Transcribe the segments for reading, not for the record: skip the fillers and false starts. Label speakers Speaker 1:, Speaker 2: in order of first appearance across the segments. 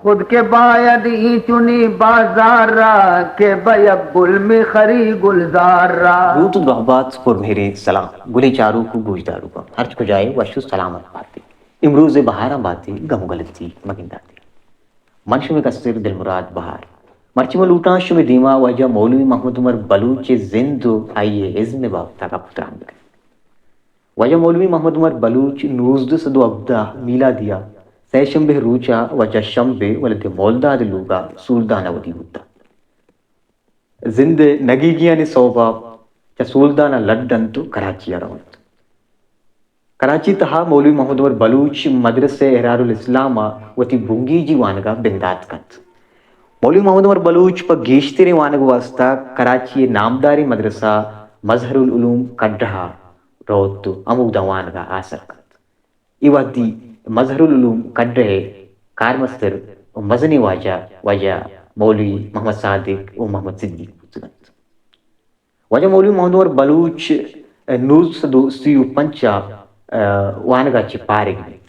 Speaker 1: خود کے باید ای چنی بازار را کہ بیب گل میں خری گلزار را.
Speaker 2: درود و رحمت پر میرے سلام گلی چارو کو گوجدارو کو ہر کو جائے وشو سلامت باتی امروز بہارا باتی گم غلطی مگنداتی منش میں کثر دل مراد بہار مرچی میں لوٹا شو میں دیما وجہ مولوی محمد عمر بلوچ زند آئیے عزم باتا کا پتران بکن وجہ مولوی محمد عمر بلوچ 1912 میلادیہ سہ شنبہ روچا وجہ شنبہ ولد مولداد لوگا سولدانہ ودی ہوتا زند نگیگیا نے صوبہ چا سولدانہ لڈن تو کراچی روانت کراچی تہا مولوی محمد عمر بلوچ مدرسہ احرار الاسلام وتی بنگی جی وانگا بندات کنت مولوی محمد عمر بلوچ پا گیشتری وانگا واسطہ کراچی نامداری مدرسہ مظہر العلوم کڈھا روت امودا وانگا آسر کنت ایواتی مظہر العلوم کڈھے کارمستر مزنی وجہ مولوی محمد صادق و محمد صدیق پوتگنت وجہ مولوی محمد عمر بلوچ 1935 وانگا چی پارے گنیت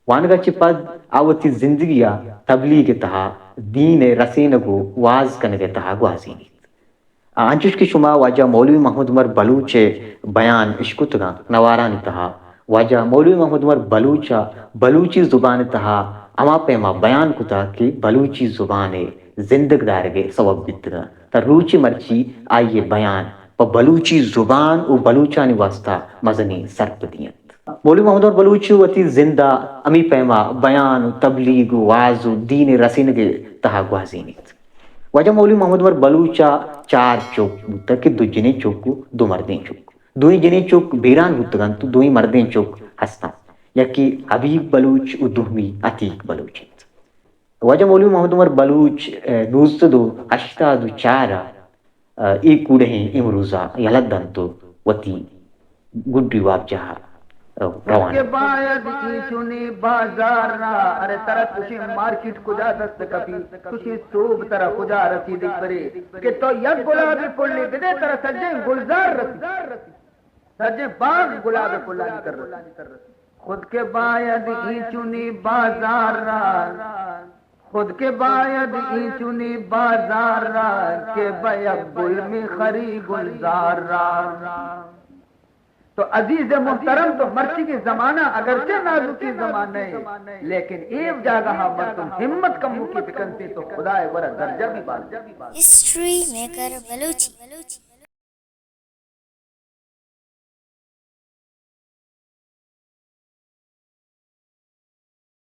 Speaker 2: وانگا چی پد آوتی زندگیا تبلیغ تہا دین رسینگو واز کنگے تہا گوازینیت انچوش کی شما واجہ مولوی محمد عمر بلوچ بیان اشکتگا نوارانی تہا واجہ مولوی محمد عمر بلوچا بلوچی زبان تہا اما پیما بیان کتا کہ بلوچی زبان زندگ دارگے سبب بیتگا تا روچی مرچی آئیے بیان پا بلوچی زبان و بلوچانی واسطہ مزنی سرپ دیت مولوی محمد عمر بلوچ وتی زندہ امی پیما بیان تبلیغ واز دین رسینگے تہا گوازینیت وجہ مولوی محمد عمر بلوچا 4 چوک بوتا کہ 2 جنی چوک 2 مردین چوک 2 جنی چوک بیران بوتگان تو 2 مردین چوک ہستا یکی حبیب بلوچ و دومی عتیق بلوچ وجہ مولوی محمد عمر بلوچ 1984 ای کوڑے ہیں امروزہ یلدن تو وتی گڈی واب جہا روان
Speaker 1: کے باید ای چنی بازار را ارے ترہ تشی مارکیٹ کجا دست کپی تشی صوب ترہ کجا رسی دیکھ برے کہ تو یک گلاب پلی بدے ترہ سجے گلزار رسی سجے باغ گلاب پلانی کر رسی خود کے باید ای چنی بازار را خود کے باید ای چنی بازار را کہ بیب گل میں خری گلزار را. تو عزیز محترم تو مرچی کی زمانہ اگرچہ نازکی زمانہ ہے لیکن ایک جگہ مردم ہمت کم کی بکنتے تو خدا ورہ درجہ بھی بات.
Speaker 3: History maker Balochi